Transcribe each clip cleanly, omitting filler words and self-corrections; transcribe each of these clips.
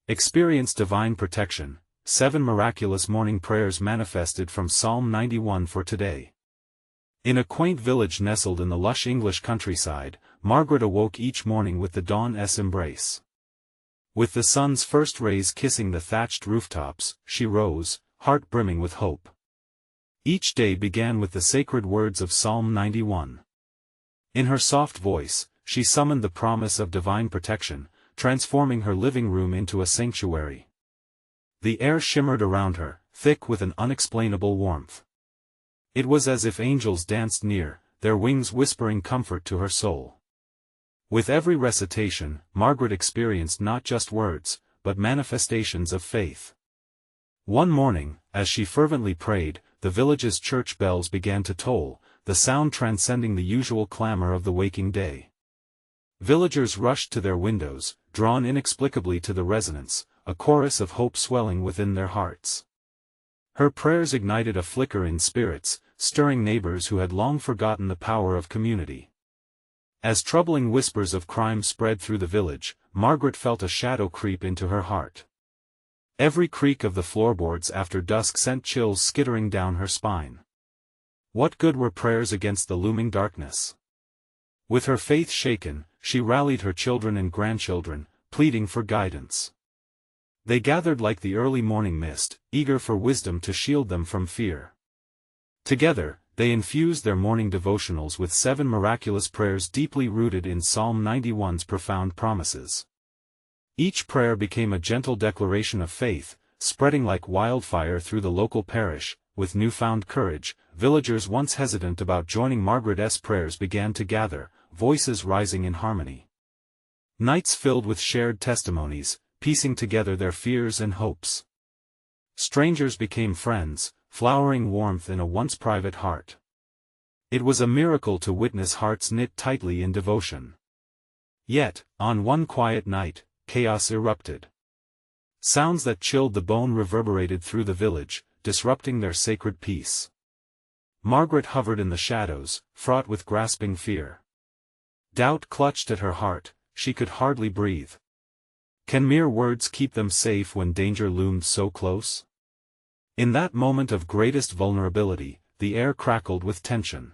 Experience divine protection. 7 miraculous morning prayers manifested from Psalm 91 for today. In a quaint village nestled in the lush English countryside, Margaret awoke each morning with the dawn's embrace. With the sun's first rays kissing the thatched rooftops, she rose, heart brimming with hope. Each day began with the sacred words of Psalm 91. In her soft voice, she summoned the promise of divine protection, transforming her living room into a sanctuary. The air shimmered around her, thick with an unexplainable warmth. It was as if angels danced near, their wings whispering comfort to her soul. With every recitation, Margaret experienced not just words, but manifestations of faith. One morning, as she fervently prayed, the village's church bells began to toll, the sound transcending the usual clamor of the waking day. Villagers rushed to their windows, drawn inexplicably to the resonance, a chorus of hope swelling within their hearts. Her prayers ignited a flicker in spirits, stirring neighbors who had long forgotten the power of community. As troubling whispers of crime spread through the village, Margaret felt a shadow creep into her heart. Every creak of the floorboards after dusk sent chills skittering down her spine. What good were prayers against the looming darkness? With her faith shaken, she rallied her children and grandchildren, pleading for guidance. They gathered like the early morning mist, eager for wisdom to shield them from fear. Together, they infused their morning devotionals with 7 miraculous prayers deeply rooted in Psalm 91's profound promises. Each prayer became a gentle declaration of faith, spreading like wildfire through the local parish. With newfound courage, villagers once hesitant about joining Margaret's prayers began to gather, voices rising in harmony. Nights filled with shared testimonies, piecing together their fears and hopes. Strangers became friends, flowering warmth in a once private heart. It was a miracle to witness hearts knit tightly in devotion. Yet, on one quiet night, chaos erupted. Sounds that chilled the bone reverberated through the village, disrupting their sacred peace. Margaret hovered in the shadows, fraught with grasping fear. Doubt clutched at her heart, she could hardly breathe. Can mere words keep them safe when danger loomed so close? In that moment of greatest vulnerability, the air crackled with tension.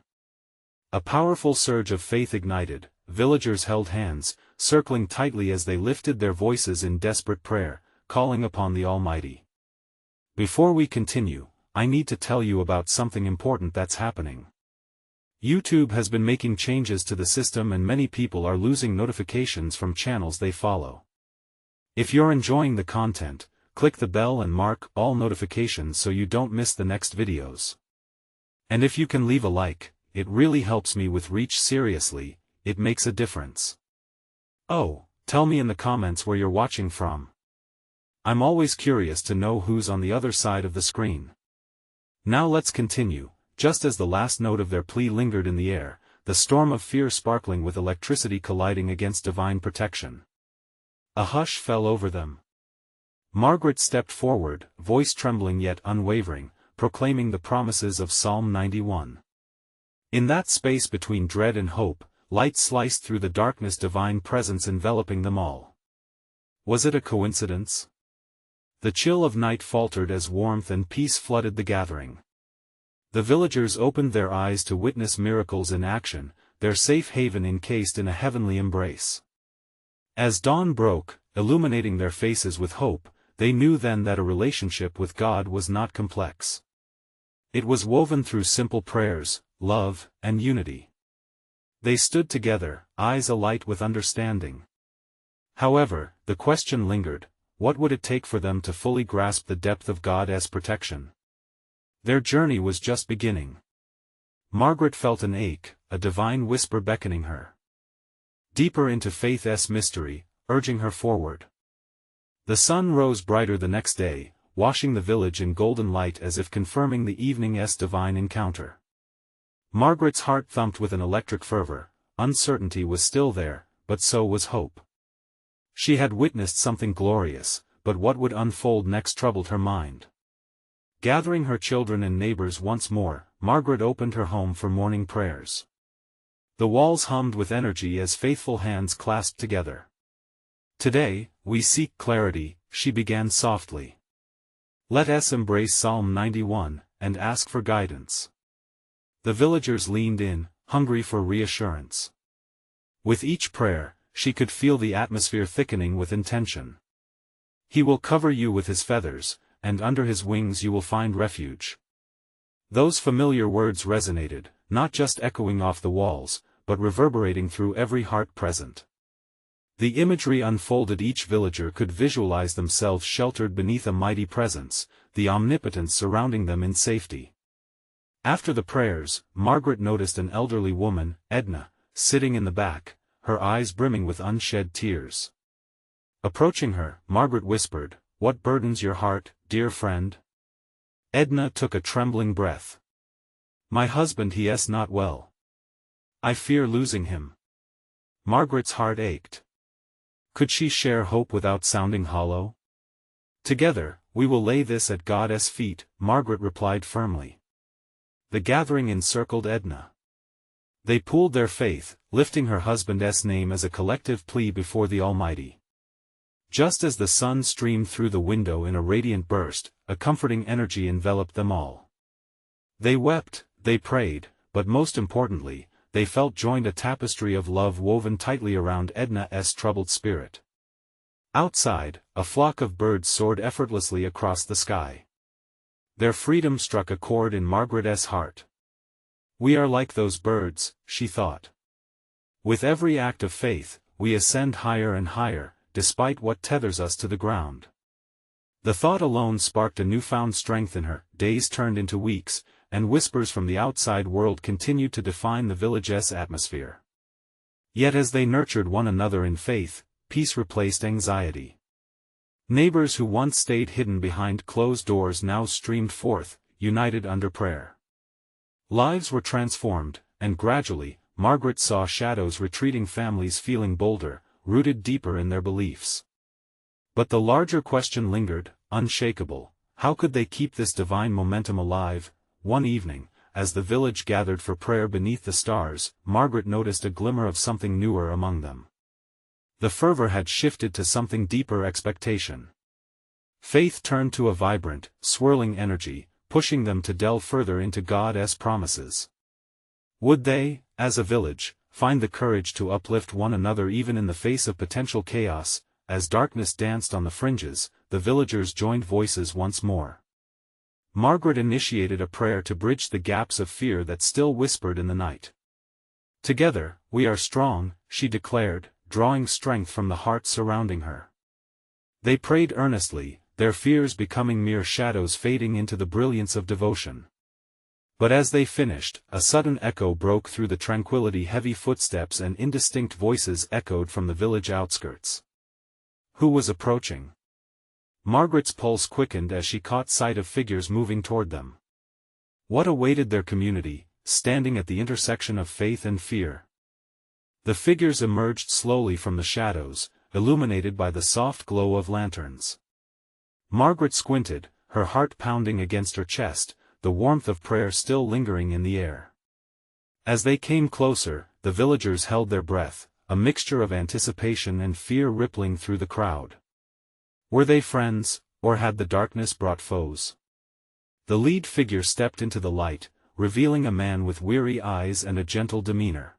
A powerful surge of faith ignited, villagers held hands, circling tightly as they lifted their voices in desperate prayer, calling upon the Almighty. Before we continue, I need to tell you about something important that's happening. YouTube has been making changes to the system and many people are losing notifications from channels they follow. If you're enjoying the content, click the bell and mark all notifications so you don't miss the next videos. And if you can leave a like, it really helps me with reach. Seriously, it makes a difference. Oh, tell me in the comments where you're watching from. I'm always curious to know who's on the other side of the screen. Now let's continue. Just as the last note of their plea lingered in the air, the storm of fear sparkling with electricity colliding against divine protection. A hush fell over them. Margaret stepped forward, voice trembling yet unwavering, proclaiming the promises of Psalm 91. In that space between dread and hope, light sliced through the darkness, divine presence enveloping them all. Was it a coincidence? The chill of night faltered as warmth and peace flooded the gathering. The villagers opened their eyes to witness miracles in action, their safe haven encased in a heavenly embrace. As dawn broke, illuminating their faces with hope, they knew then that a relationship with God was not complex. It was woven through simple prayers, love, and unity. They stood together, eyes alight with understanding. However, the question lingered: what would it take for them to fully grasp the depth of God's protection? Their journey was just beginning. Margaret felt an ache, a divine whisper beckoning her deeper into faith's mystery, urging her forward. The sun rose brighter the next day, washing the village in golden light as if confirming the evening's divine encounter. Margaret's heart thumped with an electric fervor. Uncertainty was still there, but so was hope. She had witnessed something glorious, but what would unfold next troubled her mind. Gathering her children and neighbors once more, Margaret opened her home for morning prayers. The walls hummed with energy as faithful hands clasped together. Today, we seek clarity, she began softly. Let us embrace Psalm 91, and ask for guidance. The villagers leaned in, hungry for reassurance. With each prayer, she could feel the atmosphere thickening with intention. He will cover you with his feathers, and under his wings you will find refuge. Those familiar words resonated, not just echoing off the walls, but reverberating through every heart present. The imagery unfolded. Each villager could visualize themselves sheltered beneath a mighty presence, the omnipotence surrounding them in safety. After the prayers, Margaret noticed an elderly woman, Edna, sitting in the back, her eyes brimming with unshed tears. Approaching her, Margaret whispered, "What burdens your heart, dear friend?" Edna took a trembling breath. "My husband, he is not well. I fear losing him." Margaret's heart ached. Could she share hope without sounding hollow? "Together, we will lay this at God's feet," Margaret replied firmly. The gathering encircled Edna. They pooled their faith, lifting her husband's name as a collective plea before the Almighty. Just as the sun streamed through the window in a radiant burst, a comforting energy enveloped them all. They wept, they prayed, but most importantly, they felt joined, a tapestry of love woven tightly around Edna's troubled spirit. Outside, a flock of birds soared effortlessly across the sky. Their freedom struck a chord in Margaret's heart. We are like those birds, she thought. With every act of faith, we ascend higher and higher, despite what tethers us to the ground. The thought alone sparked a newfound strength in her. Days turned into weeks, and whispers from the outside world continued to define the village's atmosphere. Yet as they nurtured one another in faith, peace replaced anxiety. Neighbors who once stayed hidden behind closed doors now streamed forth, united under prayer. Lives were transformed, and gradually, Margaret saw shadows retreating, families feeling bolder, rooted deeper in their beliefs. But the larger question lingered, unshakable: how could they keep this divine momentum alive? One evening, as the village gathered for prayer beneath the stars, Margaret noticed a glimmer of something newer among them. The fervor had shifted to something deeper: expectation. Faith turned to a vibrant, swirling energy, pushing them to delve further into God's promises. Would they, as a village, find the courage to uplift one another even in the face of potential chaos? As darkness danced on the fringes, the villagers joined voices once more. Margaret initiated a prayer to bridge the gaps of fear that still whispered in the night. Together, we are strong, she declared, drawing strength from the hearts surrounding her. They prayed earnestly, their fears becoming mere shadows fading into the brilliance of devotion. But as they finished, a sudden echo broke through the tranquility. Heavy footsteps and indistinct voices echoed from the village outskirts. Who was approaching? Margaret's pulse quickened as she caught sight of figures moving toward them. What awaited their community, standing at the intersection of faith and fear? The figures emerged slowly from the shadows, illuminated by the soft glow of lanterns. Margaret squinted, her heart pounding against her chest, the warmth of prayer still lingering in the air. As they came closer, the villagers held their breath, a mixture of anticipation and fear rippling through the crowd. Were they friends, or had the darkness brought foes? The lead figure stepped into the light, revealing a man with weary eyes and a gentle demeanor.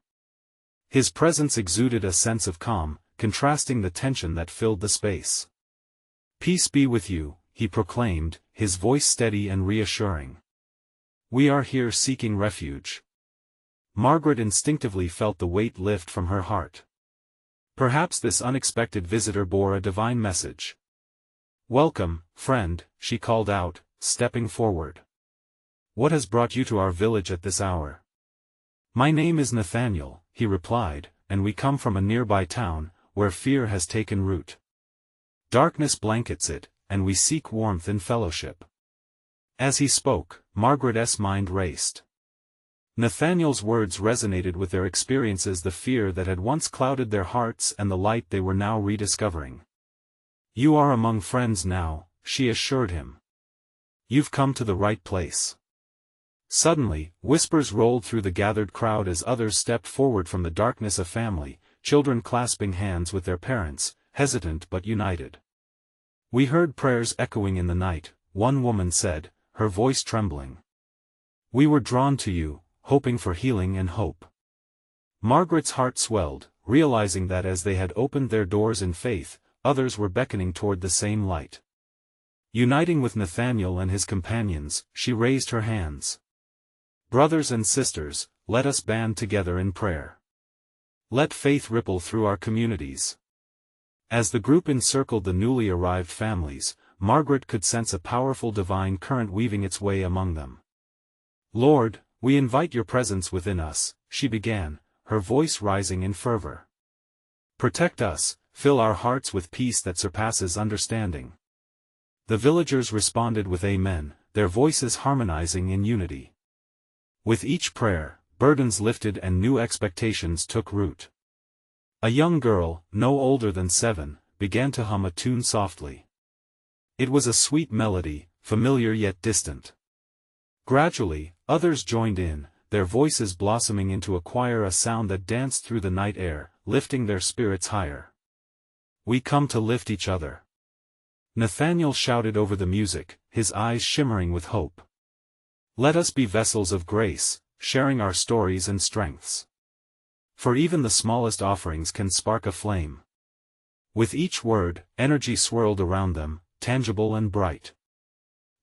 His presence exuded a sense of calm, contrasting the tension that filled the space. "Peace be with you," he proclaimed, his voice steady and reassuring. "We are here seeking refuge." Margaret instinctively felt the weight lift from her heart. Perhaps this unexpected visitor bore a divine message. "Welcome, friend," she called out, stepping forward. "What has brought you to our village at this hour?" "My name is Nathaniel," he replied, "and we come from a nearby town, where fear has taken root. Darkness blankets it, and we seek warmth in fellowship." As he spoke, Margaret's mind raced. Nathaniel's words resonated with their experiences, the fear that had once clouded their hearts and the light they were now rediscovering. "You are among friends now," she assured him. "You've come to the right place." Suddenly, whispers rolled through the gathered crowd as others stepped forward from the darkness. A family, children clasping hands with their parents, hesitant but united. We heard prayers echoing in the night, one woman said, her voice trembling. We were drawn to you, hoping for healing and hope. Margaret's heart swelled, realizing that as they had opened their doors in faith, others were beckoning toward the same light. Uniting with Nathaniel and his companions, she raised her hands. Brothers and sisters, let us band together in prayer. Let faith ripple through our communities. As the group encircled the newly arrived families, Margaret could sense a powerful divine current weaving its way among them. Lord, we invite your presence within us, she began, her voice rising in fervor. Protect us, fill our hearts with peace that surpasses understanding. The villagers responded with amen, their voices harmonizing in unity. With each prayer, burdens lifted and new expectations took root. A young girl, no older than 7, began to hum a tune softly. It was a sweet melody, familiar yet distant. Gradually, others joined in, their voices blossoming into a choir, a sound that danced through the night air, lifting their spirits higher. We come to lift each other. Nathaniel shouted over the music, his eyes shimmering with hope. Let us be vessels of grace, sharing our stories and strengths. For even the smallest offerings can spark a flame. With each word, energy swirled around them, tangible and bright.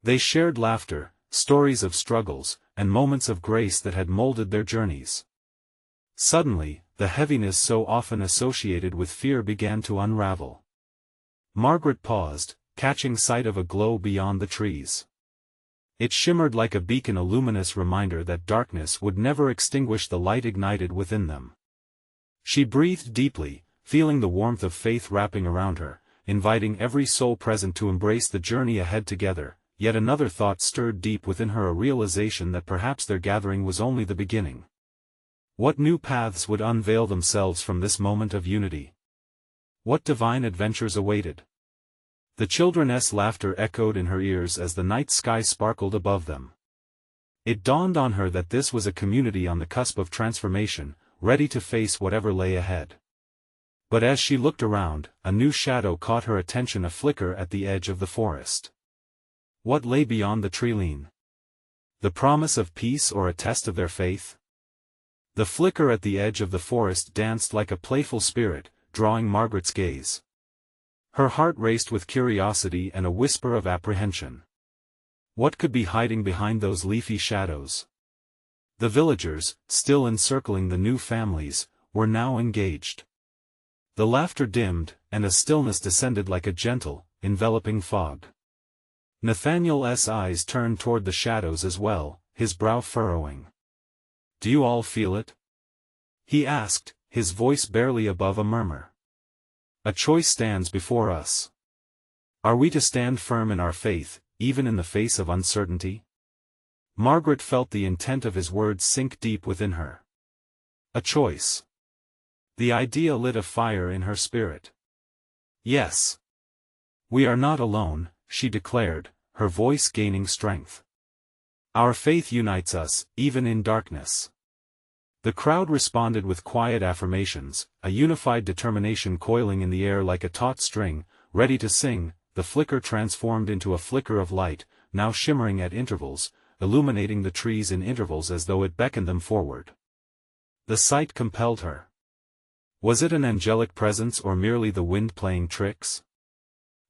They shared laughter, stories of struggles, and moments of grace that had molded their journeys. Suddenly, the heaviness so often associated with fear began to unravel. Margaret paused, catching sight of a glow beyond the trees. It shimmered like a beacon, a luminous reminder that darkness would never extinguish the light ignited within them. She breathed deeply, feeling the warmth of faith wrapping around her, inviting every soul present to embrace the journey ahead together. Yet another thought stirred deep within her, a realization that perhaps their gathering was only the beginning. What new paths would unveil themselves from this moment of unity? What divine adventures awaited? The children's laughter echoed in her ears as the night sky sparkled above them. It dawned on her that this was a community on the cusp of transformation, ready to face whatever lay ahead. But as she looked around, a new shadow caught her attention, a flicker at the edge of the forest. What lay beyond the treeline? The promise of peace or a test of their faith? The flicker at the edge of the forest danced like a playful spirit, drawing Margaret's gaze. Her heart raced with curiosity and a whisper of apprehension. What could be hiding behind those leafy shadows? The villagers, still encircling the new families, were now engaged. The laughter dimmed, and a stillness descended like a gentle, enveloping fog. Nathaniel's eyes turned toward the shadows as well, his brow furrowing. Do you all feel it? He asked, his voice barely above a murmur. A choice stands before us. Are we to stand firm in our faith, even in the face of uncertainty? Margaret felt the intent of his words sink deep within her. A choice. The idea lit a fire in her spirit. Yes. We are not alone, she declared, her voice gaining strength. Our faith unites us, even in darkness. The crowd responded with quiet affirmations, a unified determination coiling in the air like a taut string, ready to sing. The flicker transformed into a flicker of light, now shimmering at intervals, illuminating the trees in intervals as though it beckoned them forward. The sight compelled her. Was it an angelic presence or merely the wind playing tricks?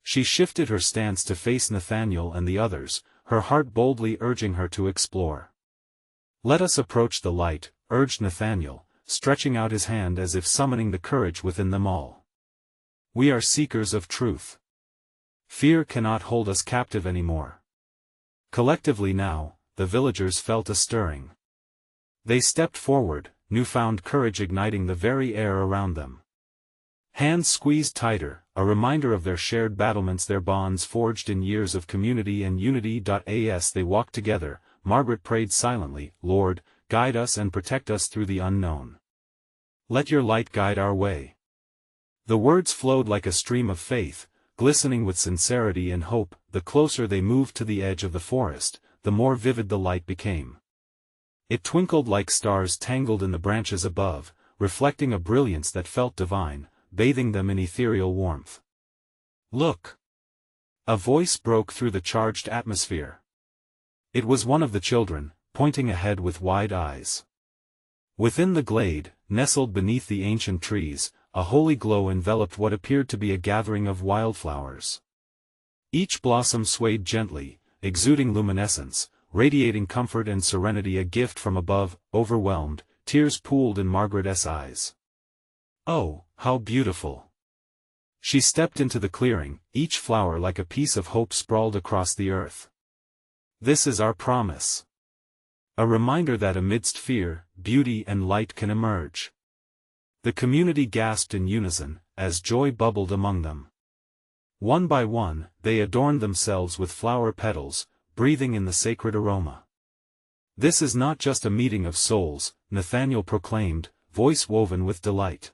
She shifted her stance to face Nathaniel and the others, her heart boldly urging her to explore. Let us approach the light, urged Nathaniel, stretching out his hand as if summoning the courage within them all. We are seekers of truth. Fear cannot hold us captive anymore. Collectively now, the villagers felt a stirring. They stepped forward, newfound courage igniting the very air around them. Hands squeezed tighter, a reminder of their shared battlements, their bonds forged in years of community and unity. As they walked together, Margaret prayed silently, Lord, guide us and protect us through the unknown. Let your light guide our way. The words flowed like a stream of faith, glistening with sincerity and hope. The closer they moved to the edge of the forest, the more vivid the light became. It twinkled like stars tangled in the branches above, reflecting a brilliance that felt divine, bathing them in ethereal warmth. Look! A voice broke through the charged atmosphere. It was one of the children, pointing ahead with wide eyes. Within the glade, nestled beneath the ancient trees, a holy glow enveloped what appeared to be a gathering of wildflowers. Each blossom swayed gently, exuding luminescence, radiating comfort and serenity, a gift from above. Overwhelmed, tears pooled in Margaret's eyes. Oh, how beautiful! She stepped into the clearing, each flower like a piece of hope sprawled across the earth. This is our promise. A reminder that amidst fear, beauty and light can emerge. The community gasped in unison, as joy bubbled among them. One by one, they adorned themselves with flower petals, breathing in the sacred aroma. This is not just a meeting of souls, Nathaniel proclaimed, voice woven with delight.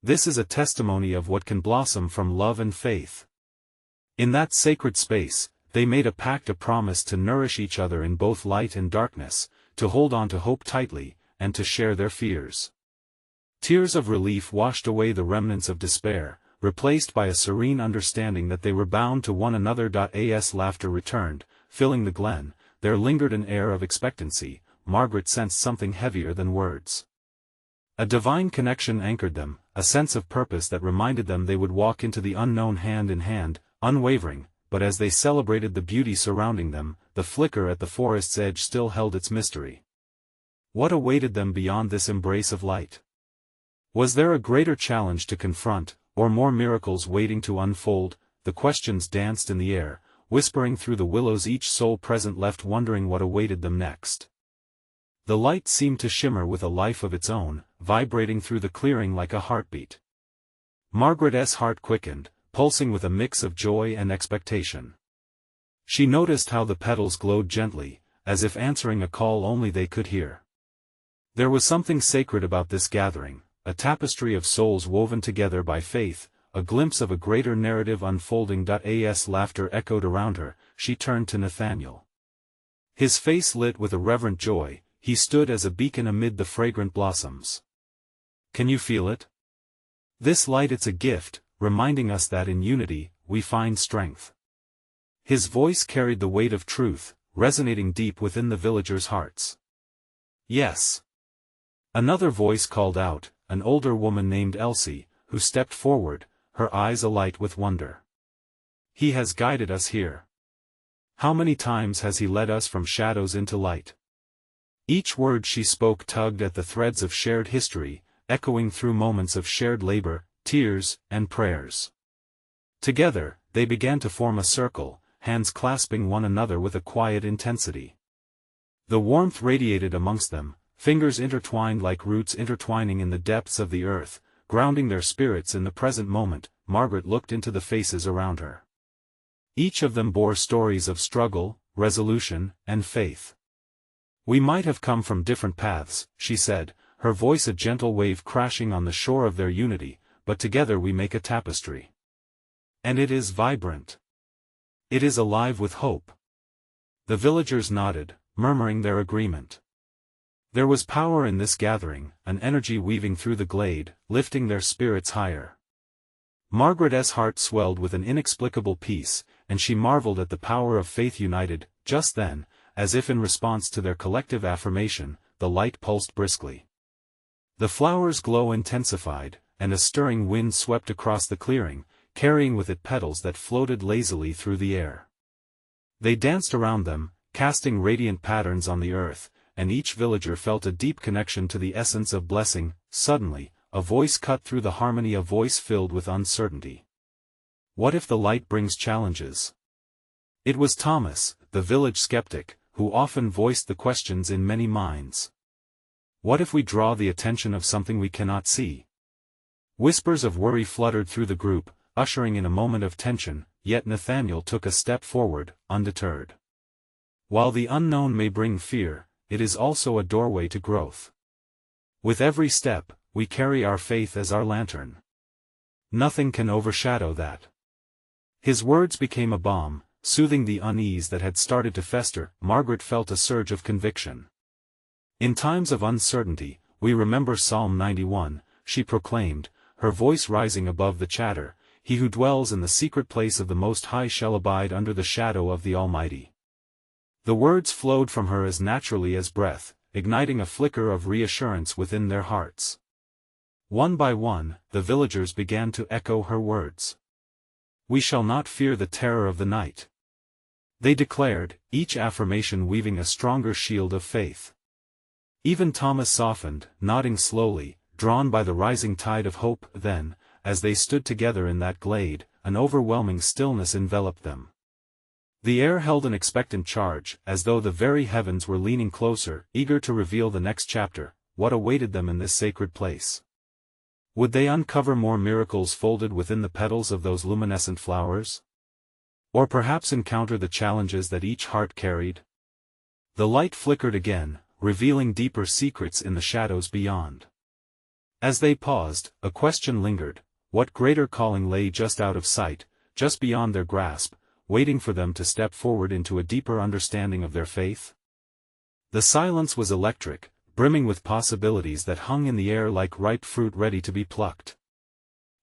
This is a testimony of what can blossom from love and faith. In that sacred space, they made a pact, a promise to nourish each other in both light and darkness, to hold on to hope tightly, and to share their fears. Tears of relief washed away the remnants of despair, replaced by a serene understanding that they were bound to one another. As laughter returned, filling the glen, there lingered an air of expectancy. Margaret sensed something heavier than words. A divine connection anchored them, a sense of purpose that reminded them they would walk into the unknown hand in hand, unwavering. But as they celebrated the beauty surrounding them, the flicker at the forest's edge still held its mystery. What awaited them beyond this embrace of light? Was there a greater challenge to confront, or more miracles waiting to unfold? The questions danced in the air, whispering through the willows, each soul present left wondering what awaited them next. The light seemed to shimmer with a life of its own, vibrating through the clearing like a heartbeat. Margaret's heart quickened, pulsing with a mix of joy and expectation. She noticed how the petals glowed gently, as if answering a call only they could hear. There was something sacred about this gathering, a tapestry of souls woven together by faith, a glimpse of a greater narrative unfolding. As laughter echoed around her, she turned to Nathaniel. His face lit with a reverent joy. He stood as a beacon amid the fragrant blossoms. Can you feel it? This light, it's a gift, reminding us that in unity, we find strength. His voice carried the weight of truth, resonating deep within the villagers' hearts. Yes. Another voice called out, an older woman named Elsie, who stepped forward, her eyes alight with wonder. He has guided us here. How many times has he led us from shadows into light? Each word she spoke tugged at the threads of shared history, echoing through moments of shared labor, tears, and prayers. Together, they began to form a circle, hands clasping one another with a quiet intensity. The warmth radiated amongst them, fingers intertwined like roots intertwining in the depths of the earth, grounding their spirits in the present moment. Margaret looked into the faces around her. Each of them bore stories of struggle, resolution, and faith. We might have come from different paths, she said, her voice a gentle wave crashing on the shore of their unity, but together we make a tapestry. And it is vibrant. It is alive with hope. The villagers nodded, murmuring their agreement. There was power in this gathering, an energy weaving through the glade, lifting their spirits higher. Margaret's heart swelled with an inexplicable peace, and she marveled at the power of faith united. Just then, as if in response to their collective affirmation, the light pulsed briskly. The flowers' glow intensified, and a stirring wind swept across the clearing, carrying with it petals that floated lazily through the air. They danced around them, casting radiant patterns on the earth, and each villager felt a deep connection to the essence of blessing. Suddenly, a voice cut through the harmony, a voice filled with uncertainty. What if the light brings challenges? It was Thomas, the village skeptic, who often voiced the questions in many minds. What if we draw the attention of something we cannot see? Whispers of worry fluttered through the group, ushering in a moment of tension, yet Nathaniel took a step forward, undeterred. While the unknown may bring fear, it is also a doorway to growth. With every step, we carry our faith as our lantern. Nothing can overshadow that. His words became a balm, soothing the unease that had started to fester. Margaret felt a surge of conviction. In times of uncertainty, we remember Psalm 91, she proclaimed, her voice rising above the chatter. he who dwells in the secret place of the Most High shall abide under the shadow of the Almighty. The words flowed from her as naturally as breath, igniting a flicker of reassurance within their hearts. One by one, the villagers began to echo her words. "We shall not fear the terror of the night," they declared, each affirmation weaving a stronger shield of faith. Even Thomas softened, nodding slowly, drawn by the rising tide of hope. Then, as they stood together in that glade, an overwhelming stillness enveloped them. The air held an expectant charge, as though the very heavens were leaning closer, eager to reveal the next chapter, what awaited them in this sacred place. Would they uncover more miracles folded within the petals of those luminescent flowers? Or perhaps encounter the challenges that each heart carried? The light flickered again, revealing deeper secrets in the shadows beyond. As they paused, a question lingered: what greater calling lay just out of sight, just beyond their grasp, waiting for them to step forward into a deeper understanding of their faith? The silence was electric, brimming with possibilities that hung in the air like ripe fruit ready to be plucked.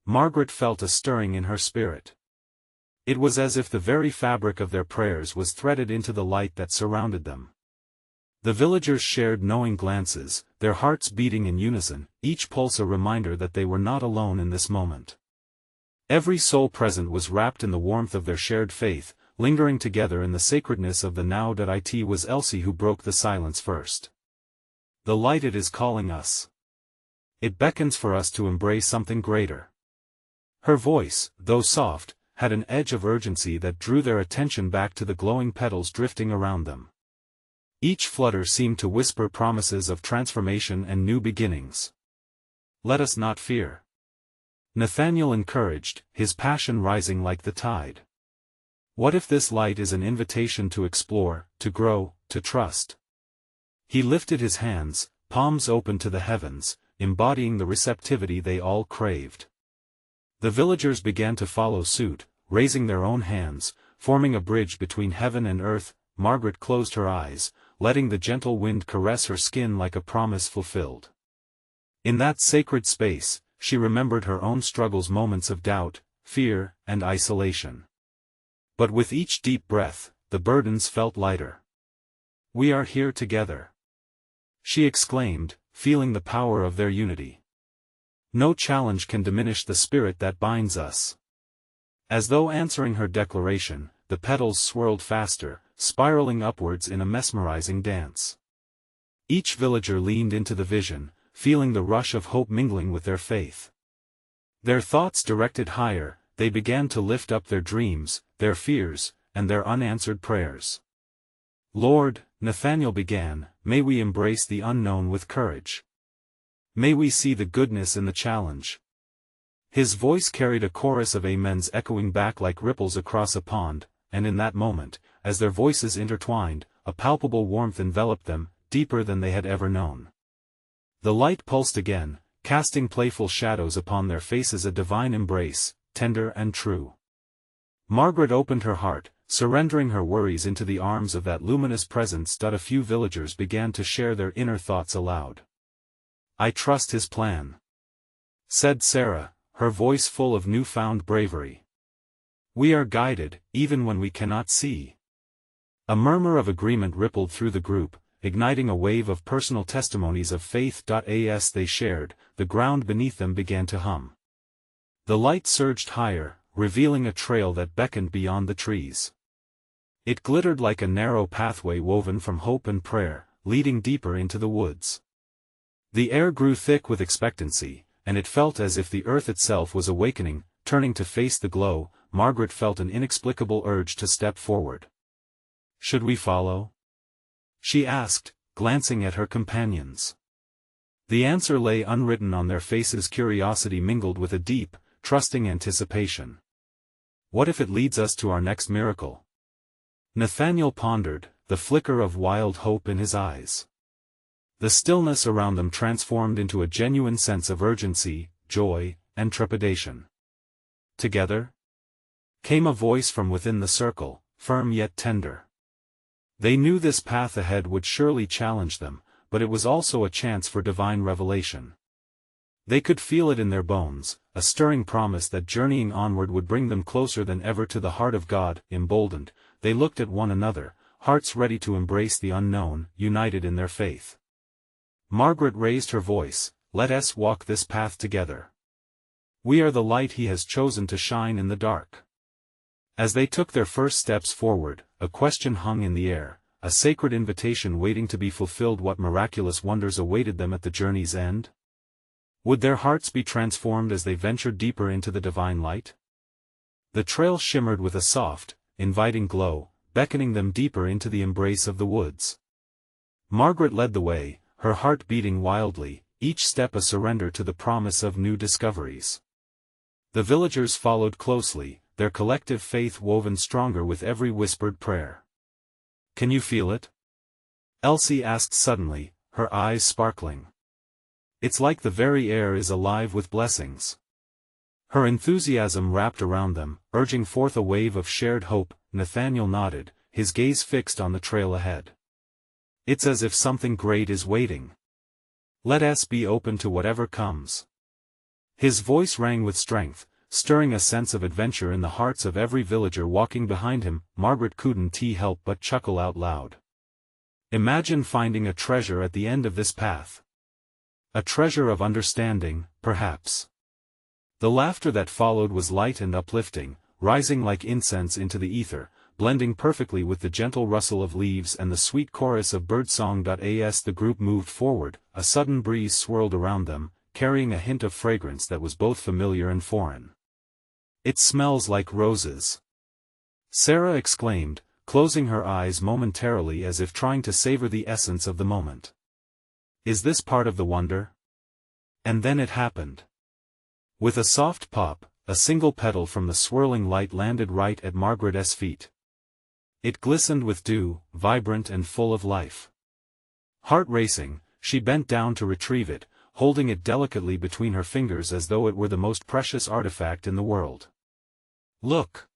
Margaret felt a stirring in her spirit. It was as if the very fabric of their prayers was threaded into the light that surrounded them. The villagers shared knowing glances, their hearts beating in unison, each pulse a reminder that they were not alone in this moment. Every soul present was wrapped in the warmth of their shared faith, lingering together in the sacredness of the now. It was Elsie who broke the silence first. "The light, it is calling us. It beckons for us to embrace something greater." Her voice, though soft, had an edge of urgency that drew their attention back to the glowing petals drifting around them. Each flutter seemed to whisper promises of transformation and new beginnings. "Let us not fear," Nathaniel encouraged, his passion rising like the tide. "What if this light is an invitation to explore, to grow, to trust?" He lifted his hands, palms open to the heavens, embodying the receptivity they all craved. The villagers began to follow suit, raising their own hands, forming a bridge between heaven and earth. Margaret closed her eyes, letting the gentle wind caress her skin like a promise fulfilled. In that sacred space, she remembered her own struggles, moments of doubt, fear, and isolation. But with each deep breath, the burdens felt lighter. "We are here together," she exclaimed, feeling the power of their unity. "No challenge can diminish the spirit that binds us." As though answering her declaration, the petals swirled faster, spiraling upwards in a mesmerizing dance. Each villager leaned into the vision, feeling the rush of hope mingling with their faith. Their thoughts directed higher, they began to lift up their dreams, their fears, and their unanswered prayers. "Lord," Nathaniel began, "may we embrace the unknown with courage. May we see the goodness in the challenge." His voice carried a chorus of amens echoing back like ripples across a pond, and in that moment, as their voices intertwined, a palpable warmth enveloped them, deeper than they had ever known. The light pulsed again, casting playful shadows upon their faces, a divine embrace, tender and true. Margaret opened her heart, surrendering her worries into the arms of that luminous presence. A few villagers began to share their inner thoughts aloud. "I trust his plan," said Sarah, her voice full of newfound bravery. "We are guided, even when we cannot see." A murmur of agreement rippled through the group, igniting a wave of personal testimonies of faith. As they shared, the ground beneath them began to hum. The light surged higher, revealing a trail that beckoned beyond the trees. It glittered like a narrow pathway woven from hope and prayer, leading deeper into the woods. The air grew thick with expectancy, and it felt as if the earth itself was awakening. Turning to face the glow, Margaret felt an inexplicable urge to step forward. "Should we follow?" she asked, glancing at her companions. The answer lay unwritten on their faces, curiosity mingled with a deep, trusting anticipation. "What if it leads us to our next miracle?" Nathaniel pondered, the flicker of wild hope in his eyes. The stillness around them transformed into a genuine sense of urgency, joy, and trepidation. "Together?" came a voice from within the circle, firm yet tender. They knew this path ahead would surely challenge them, but it was also a chance for divine revelation. They could feel it in their bones, a stirring promise that journeying onward would bring them closer than ever to the heart of God. Emboldened, they looked at one another, hearts ready to embrace the unknown, united in their faith. Margaret raised her voice, "Let us walk this path together. We are the light He has chosen to shine in the dark." As they took their first steps forward, a question hung in the air, a sacred invitation waiting to be fulfilled. What miraculous wonders awaited them at the journey's end? Would their hearts be transformed as they ventured deeper into the divine light? The trail shimmered with a soft, inviting glow, beckoning them deeper into the embrace of the woods. Margaret led the way, her heart beating wildly, each step a surrender to the promise of new discoveries. The villagers followed closely, their collective faith woven stronger with every whispered prayer. "Can you feel it?" Elsie asked suddenly, her eyes sparkling. "It's like the very air is alive with blessings." Her enthusiasm wrapped around them, urging forth a wave of shared hope. Nathaniel nodded, his gaze fixed on the trail ahead. "It's as if something great is waiting. Let us be open to whatever comes." His voice rang with strength, stirring a sense of adventure in the hearts of every villager walking behind him. Margaret couldn't help but chuckle out loud. Imagine finding a treasure at the end of this path. A treasure of understanding, perhaps. The laughter that followed was light and uplifting, rising like incense into the ether, blending perfectly with the gentle rustle of leaves and the sweet chorus of birdsong. As the group moved forward, a sudden breeze swirled around them, carrying a hint of fragrance that was both familiar and foreign. "It smells like roses," Sarah exclaimed, closing her eyes momentarily as if trying to savor the essence of the moment. "Is this part of the wonder?" And then it happened. With a soft pop, a single petal from the swirling light landed right at Margaret's feet. It glistened with dew, vibrant and full of life. Heart racing, she bent down to retrieve it, holding it delicately between her fingers as though it were the most precious artifact in the world. "Look!"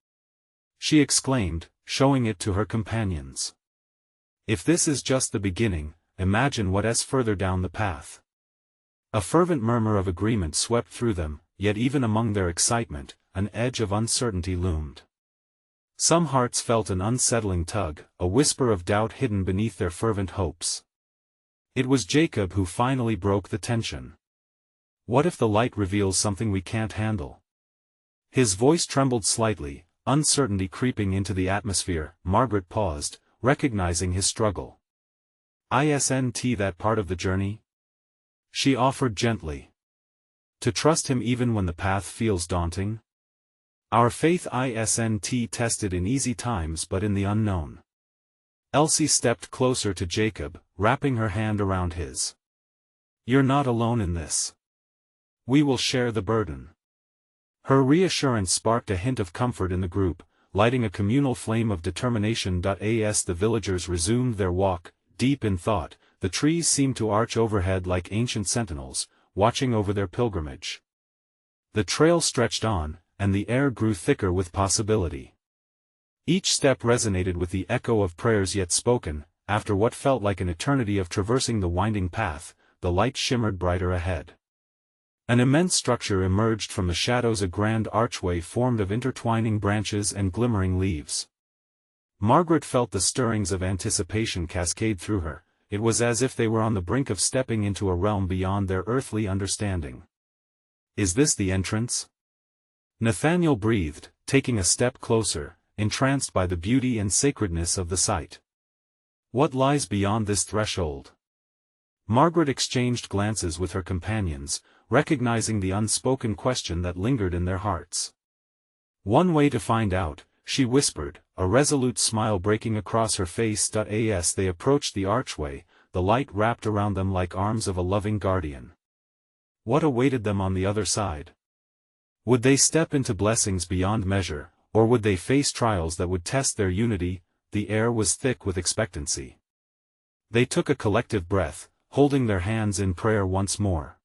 she exclaimed, showing it to her companions. "If this is just the beginning, imagine what's further down the path." A fervent murmur of agreement swept through them, yet even among their excitement, an edge of uncertainty loomed. Some hearts felt an unsettling tug, a whisper of doubt hidden beneath their fervent hopes. It was Jacob who finally broke the tension. "What if the light reveals something we can't handle?" His voice trembled slightly, uncertainty creeping into the atmosphere. Margaret paused, recognizing his struggle. "Isn't that part of the journey?" she offered gently. "To trust him even when the path feels daunting? Our faith isn't tested in easy times but in the unknown." Elsie stepped closer to Jacob, wrapping her hand around his. "You're not alone in this. We will share the burden." Her reassurance sparked a hint of comfort in the group, lighting a communal flame of determination. As the villagers resumed their walk, deep in thought, the trees seemed to arch overhead like ancient sentinels, watching over their pilgrimage. The trail stretched on, and the air grew thicker with possibility. Each step resonated with the echo of prayers yet spoken. After what felt like an eternity of traversing the winding path, the light shimmered brighter ahead. An immense structure emerged from the shadows, a grand archway formed of intertwining branches and glimmering leaves. Margaret felt the stirrings of anticipation cascade through her. It was as if they were on the brink of stepping into a realm beyond their earthly understanding. "Is this the entrance?" Nathaniel breathed, taking a step closer, entranced by the beauty and sacredness of the sight. "What lies beyond this threshold?" Margaret exchanged glances with her companions, recognizing the unspoken question that lingered in their hearts. "One way to find out," she whispered, a resolute smile breaking across her face. As they approached the archway, the light wrapped around them like arms of a loving guardian. What awaited them on the other side? Would they step into blessings beyond measure, or would they face trials that would test their unity? The air was thick with expectancy. They took a collective breath, holding their hands in prayer once more.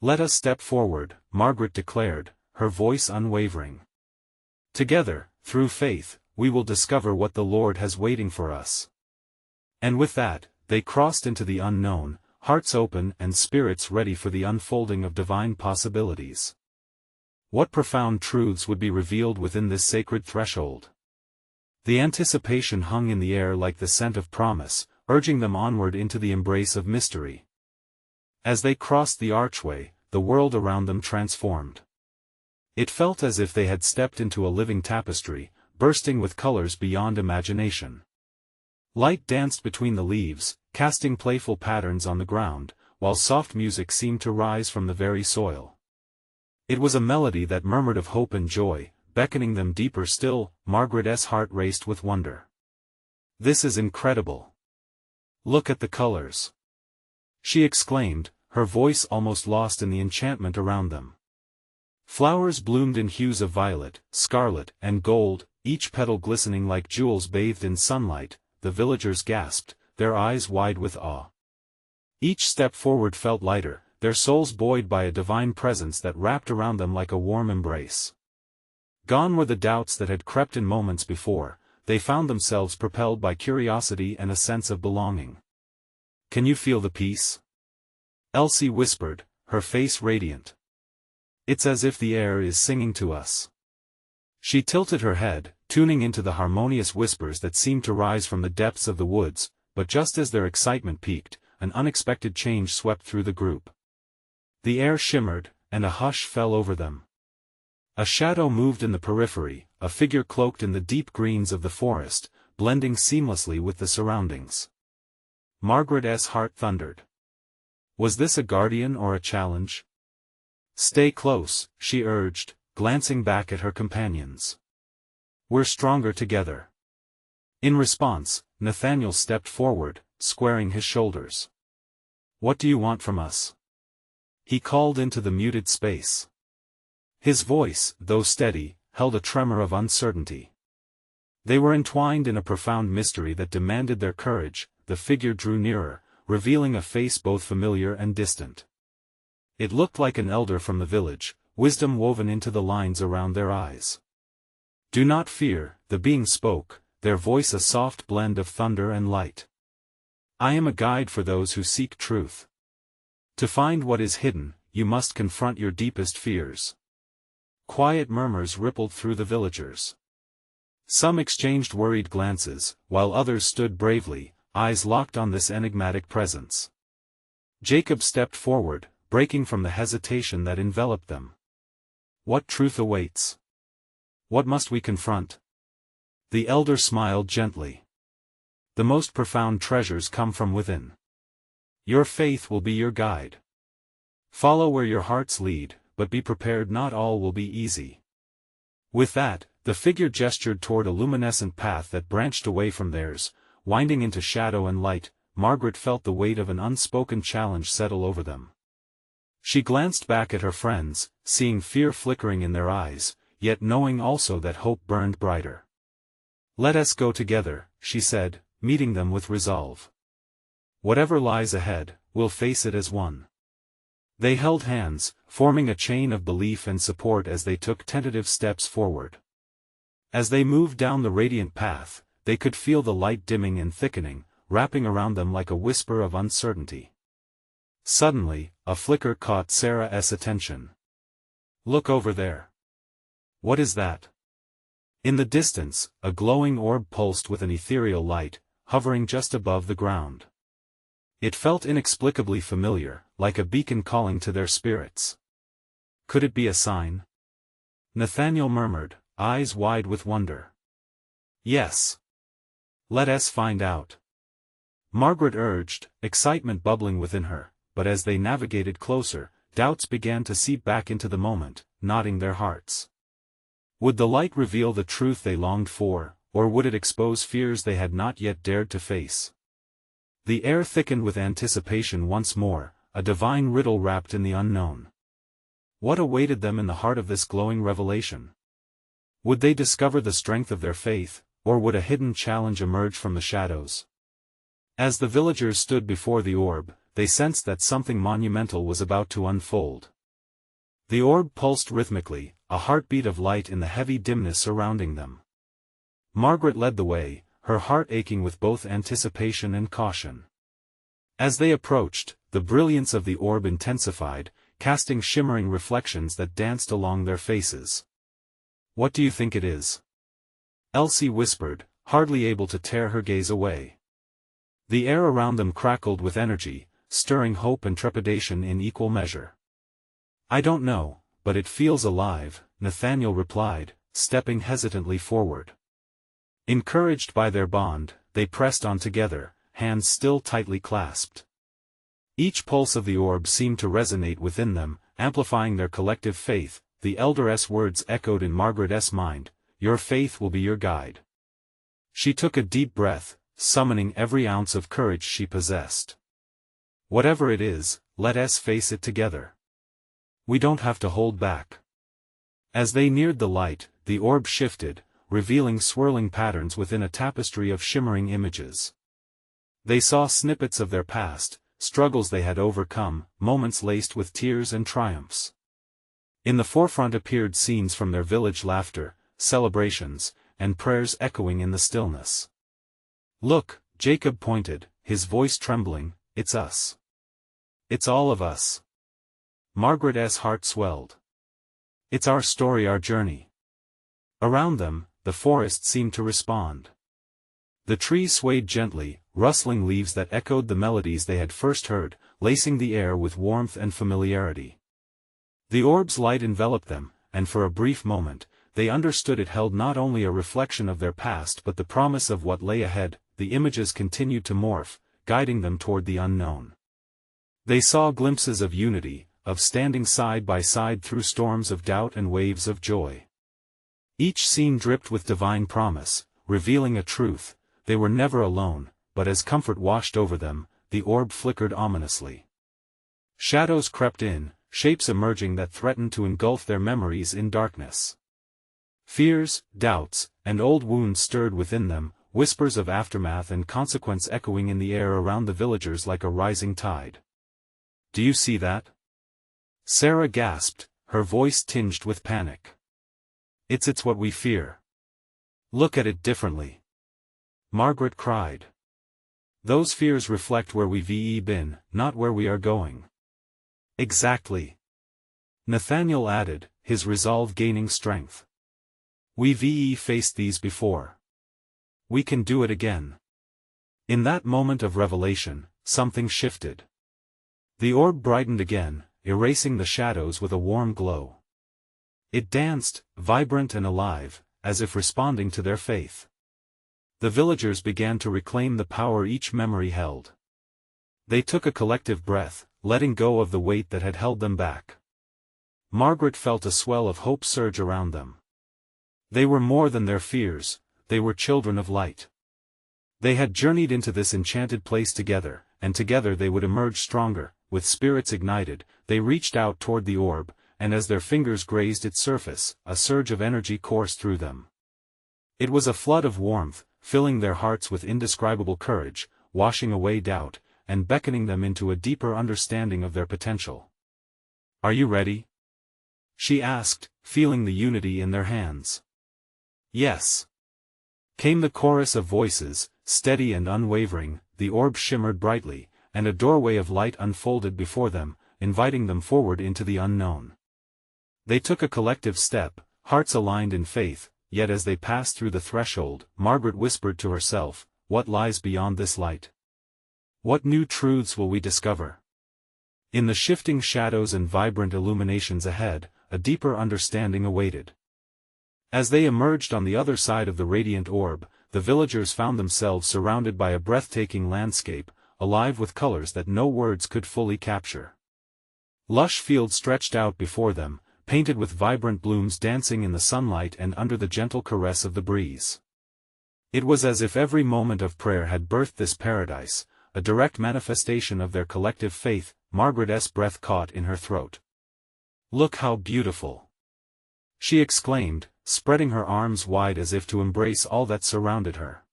"Let us step forward," Margaret declared, her voice unwavering. "Together, through faith, we will discover what the Lord has waiting for us." And with that, they crossed into the unknown, hearts open and spirits ready for the unfolding of divine possibilities. What profound truths would be revealed within this sacred threshold? The anticipation hung in the air like the scent of promise, urging them onward into the embrace of mystery. As they crossed the archway, the world around them transformed. It felt as if they had stepped into a living tapestry, bursting with colors beyond imagination. Light danced between the leaves, casting playful patterns on the ground, while soft music seemed to rise from the very soil. It was a melody that murmured of hope and joy, beckoning them deeper still. Margaret's heart raced with wonder. "This is incredible. Look at the colors!" she exclaimed, her voice almost lost in the enchantment around them. Flowers bloomed in hues of violet, scarlet, and gold, each petal glistening like jewels bathed in sunlight. The villagers gasped, their eyes wide with awe. Each step forward felt lighter, their souls buoyed by a divine presence that wrapped around them like a warm embrace. Gone were the doubts that had crept in moments before. They found themselves propelled by curiosity and a sense of belonging. "Can you feel the peace?" Elsie whispered, her face radiant. "It's as if the air is singing to us." She tilted her head, tuning into the harmonious whispers that seemed to rise from the depths of the woods, but just as their excitement peaked, an unexpected change swept through the group. The air shimmered, and a hush fell over them. A shadow moved in the periphery, a figure cloaked in the deep greens of the forest, blending seamlessly with the surroundings. Margaret's heart thundered. Was this a guardian or a challenge? "Stay close," she urged, glancing back at her companions. "We're stronger together." In response, Nathaniel stepped forward, squaring his shoulders. "What do you want from us?" he called into the muted space. His voice, though steady, held a tremor of uncertainty. They were entwined in a profound mystery that demanded their courage. The figure drew nearer, revealing a face both familiar and distant. It looked like an elder from the village, wisdom woven into the lines around their eyes. "Do not fear," the being spoke, their voice a soft blend of thunder and light. "I am a guide for those who seek truth. To find what is hidden, you must confront your deepest fears." Quiet murmurs rippled through the villagers. Some exchanged worried glances, while others stood bravely, eyes locked on this enigmatic presence. Jacob stepped forward, breaking from the hesitation that enveloped them. "What truth awaits? What must we confront?" The elder smiled gently. "The most profound treasures come from within. Your faith will be your guide. Follow where your hearts lead, but be prepared, not all will be easy." With that, the figure gestured toward a luminescent path that branched away from theirs, winding into shadow and light. Margaret felt the weight of an unspoken challenge settle over them. She glanced back at her friends, seeing fear flickering in their eyes, yet knowing also that hope burned brighter. "Let us go together," she said, meeting them with resolve. "Whatever lies ahead, we'll face it as one." They held hands, forming a chain of belief and support as they took tentative steps forward. As they moved down the radiant path, they could feel the light dimming and thickening, wrapping around them like a whisper of uncertainty. Suddenly, a flicker caught Sarah's attention. "Look over there." "What is that?" In the distance, a glowing orb pulsed with an ethereal light, hovering just above the ground. It felt inexplicably familiar, like a beacon calling to their spirits. Could it be a sign? Nathaniel murmured, eyes wide with wonder. "Yes. Let us find out." Margaret urged, excitement bubbling within her, but as they navigated closer, doubts began to seep back into the moment, knotting their hearts. Would the light reveal the truth they longed for, or would it expose fears they had not yet dared to face? The air thickened with anticipation once more, a divine riddle wrapped in the unknown. What awaited them in the heart of this glowing revelation? Would they discover the strength of their faith, or would a hidden challenge emerge from the shadows? As the villagers stood before the orb, they sensed that something monumental was about to unfold. The orb pulsed rhythmically, a heartbeat of light in the heavy dimness surrounding them. Margaret led the way, her heart aching with both anticipation and caution. As they approached, the brilliance of the orb intensified, casting shimmering reflections that danced along their faces. "What do you think it is?" Elsie whispered, hardly able to tear her gaze away. The air around them crackled with energy, stirring hope and trepidation in equal measure. "I don't know, but it feels alive," Nathaniel replied, stepping hesitantly forward. Encouraged by their bond, they pressed on together, hands still tightly clasped. Each pulse of the orb seemed to resonate within them, amplifying their collective faith. The elder's words echoed in Margaret's mind, "Your faith will be your guide." She took a deep breath, summoning every ounce of courage she possessed. "Whatever it is, let us face it together. We don't have to hold back." As they neared the light, the orb shifted, revealing swirling patterns within a tapestry of shimmering images. They saw snippets of their past, struggles they had overcome, moments laced with tears and triumphs. In the forefront appeared scenes from their village laughter, celebrations, and prayers echoing in the stillness. "Look," Jacob pointed, his voice trembling, "it's us. It's all of us." Margaret's heart swelled. "It's our story, our journey." Around them, the forest seemed to respond. The trees swayed gently, rustling leaves that echoed the melodies they had first heard, lacing the air with warmth and familiarity. The orb's light enveloped them, and for a brief moment, they understood it held not only a reflection of their past but the promise of what lay ahead. The images continued to morph, guiding them toward the unknown. They saw glimpses of unity, of standing side by side through storms of doubt and waves of joy. Each scene dripped with divine promise, revealing a truth: they were never alone. But as comfort washed over them, the orb flickered ominously. Shadows crept in, shapes emerging that threatened to engulf their memories in darkness. Fears, doubts, and old wounds stirred within them, whispers of aftermath and consequence echoing in the air around the villagers like a rising tide. "Do you see that?" Sarah gasped, her voice tinged with panic. It's what we fear." "Look at it differently," Margaret cried. "Those fears reflect where we've been, not where we are going." "Exactly," Nathaniel added, his resolve gaining strength. "We've faced these before. We can do it again." In that moment of revelation, something shifted. The orb brightened again, erasing the shadows with a warm glow. It danced, vibrant and alive, as if responding to their faith. The villagers began to reclaim the power each memory held. They took a collective breath, letting go of the weight that had held them back. Margaret felt a swell of hope surge around them. They were more than their fears, they were children of light. They had journeyed into this enchanted place together, and together they would emerge stronger. With spirits ignited, they reached out toward the orb, and as their fingers grazed its surface, a surge of energy coursed through them. It was a flood of warmth, filling their hearts with indescribable courage, washing away doubt, and beckoning them into a deeper understanding of their potential. "Are you ready?" she asked, feeling the unity in their hands. "Yes," came the chorus of voices, steady and unwavering. The orb shimmered brightly, and a doorway of light unfolded before them, inviting them forward into the unknown. They took a collective step, hearts aligned in faith, yet as they passed through the threshold, Margaret whispered to herself, "What lies beyond this light? What new truths will we discover?" In the shifting shadows and vibrant illuminations ahead, a deeper understanding awaited. As they emerged on the other side of the radiant orb, the villagers found themselves surrounded by a breathtaking landscape, alive with colors that no words could fully capture. Lush fields stretched out before them, painted with vibrant blooms dancing in the sunlight and under the gentle caress of the breeze. It was as if every moment of prayer had birthed this paradise, a direct manifestation of their collective faith. Margaret's breath caught in her throat. "Look how beautiful!" she exclaimed, spreading her arms wide as if to embrace all that surrounded her.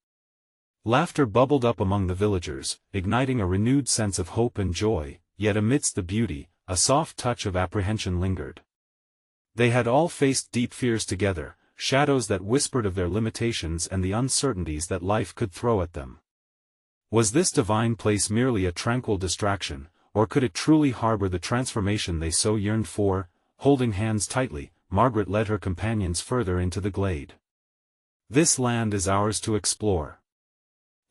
Laughter bubbled up among the villagers, igniting a renewed sense of hope and joy, yet amidst the beauty, a soft touch of apprehension lingered. They had all faced deep fears together, shadows that whispered of their limitations and the uncertainties that life could throw at them. Was this divine place merely a tranquil distraction, or could it truly harbor the transformation they so yearned for? Holding hands tightly, Margaret led her companions further into the glade. This land is ours to explore.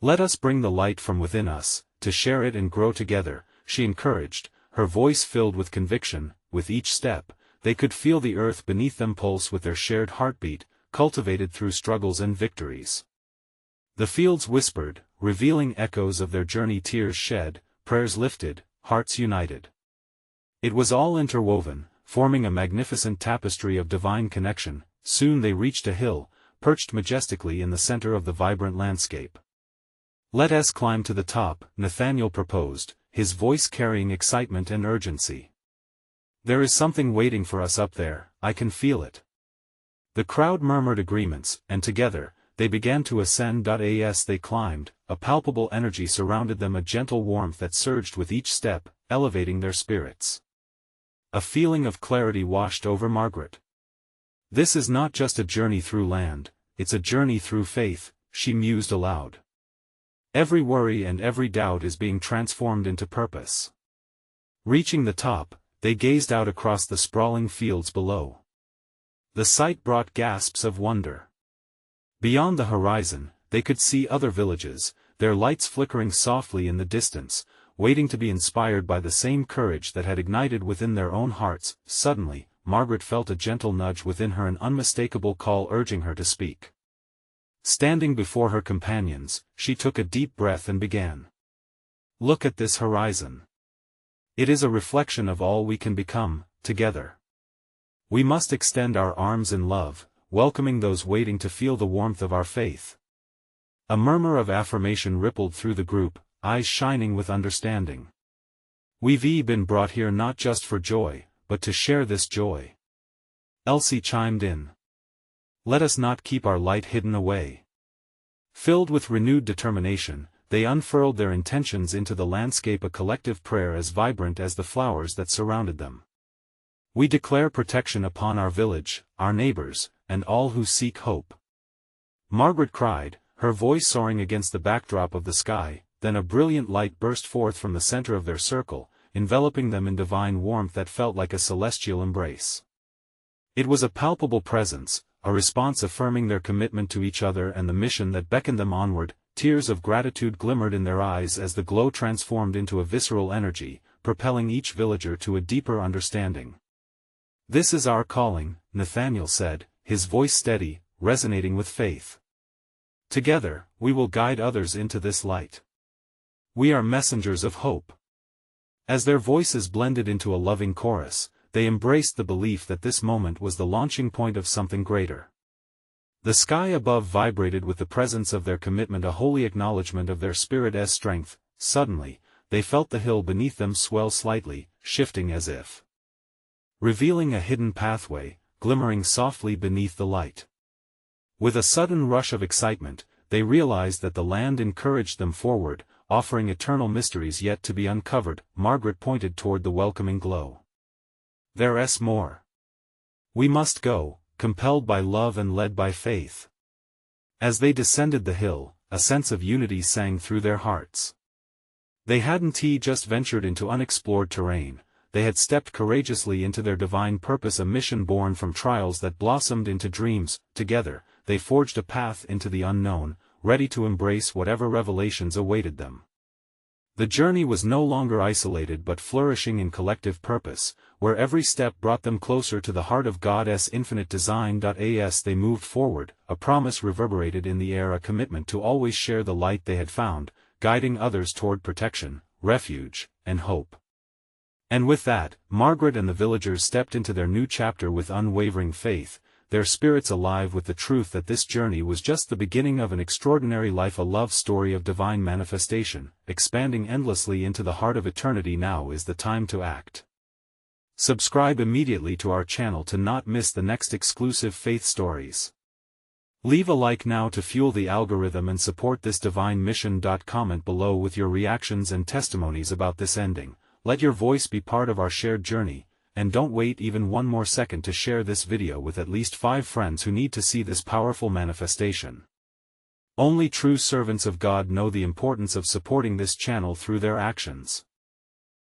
Let us bring the light from within us, to share it and grow together, she encouraged, her voice filled with conviction. With each step, they could feel the earth beneath them pulse with their shared heartbeat, cultivated through struggles and victories. The fields whispered, revealing echoes of their journey, tears shed, prayers lifted, hearts united. It was all interwoven, forming a magnificent tapestry of divine connection. Soon they reached a hill, perched majestically in the center of the vibrant landscape. "Let us climb to the top," Nathaniel proposed, his voice carrying excitement and urgency. "There is something waiting for us up there, I can feel it." The crowd murmured agreements, and together, they began to ascend. As they climbed, a palpable energy surrounded them, a gentle warmth that surged with each step, elevating their spirits. A feeling of clarity washed over Margaret. "This is not just a journey through land, it's a journey through faith," she mused aloud. "Every worry and every doubt is being transformed into purpose." Reaching the top, they gazed out across the sprawling fields below. The sight brought gasps of wonder. Beyond the horizon, they could see other villages, their lights flickering softly in the distance, waiting to be inspired by the same courage that had ignited within their own hearts. Suddenly, Margaret felt a gentle nudge within her, an unmistakable call urging her to speak. Standing before her companions, she took a deep breath and began. "Look at this horizon. It is a reflection of all we can become, together. We must extend our arms in love, welcoming those waiting to feel the warmth of our faith." A murmur of affirmation rippled through the group, eyes shining with understanding. "We've been brought here not just for joy, but to share this joy." Elsie chimed in. "Let us not keep our light hidden away." Filled with renewed determination, they unfurled their intentions into the landscape, a collective prayer as vibrant as the flowers that surrounded them. "We declare protection upon our village, our neighbors, and all who seek hope," Margaret cried, her voice soaring against the backdrop of the sky. Then a brilliant light burst forth from the center of their circle, enveloping them in divine warmth that felt like a celestial embrace. It was a palpable presence, a response affirming their commitment to each other and the mission that beckoned them onward. Tears of gratitude glimmered in their eyes as the glow transformed into a visceral energy, propelling each villager to a deeper understanding. "This is our calling," Nathaniel said, his voice steady, resonating with faith. "Together, we will guide others into this light. We are messengers of hope." As their voices blended into a loving chorus, they embraced the belief that this moment was the launching point of something greater. The sky above vibrated with the presence of their commitment, a holy acknowledgement of their spirit's strength. Suddenly, they felt the hill beneath them swell slightly, shifting as if revealing a hidden pathway, glimmering softly beneath the light. With a sudden rush of excitement, they realized that the land encouraged them forward, offering eternal mysteries yet to be uncovered. Margaret pointed toward the welcoming glow. "There's more. We must go, compelled by love and led by faith." As they descended the hill, a sense of unity sang through their hearts. They hadn't just ventured into unexplored terrain, they had stepped courageously into their divine purpose, a mission born from trials that blossomed into dreams. Together, they forged a path into the unknown, ready to embrace whatever revelations awaited them. The journey was no longer isolated but flourishing in collective purpose, where every step brought them closer to the heart of God's infinite design. As they moved forward, a promise reverberated in the air, a commitment to always share the light they had found, guiding others toward protection, refuge, and hope. And with that, Margaret and the villagers stepped into their new chapter with unwavering faith, their spirits alive with the truth that this journey was just the beginning of an extraordinary life, a love story of divine manifestation, expanding endlessly into the heart of eternity. Now is the time to act. Subscribe immediately to our channel to not miss the next exclusive faith stories. Leave a like now to fuel the algorithm and support this divine mission. Comment below with your reactions and testimonies about this ending. Let your voice be part of our shared journey. And don't wait even one more second to share this video with at least 5 friends who need to see this powerful manifestation. Only true servants of God know the importance of supporting this channel through their actions.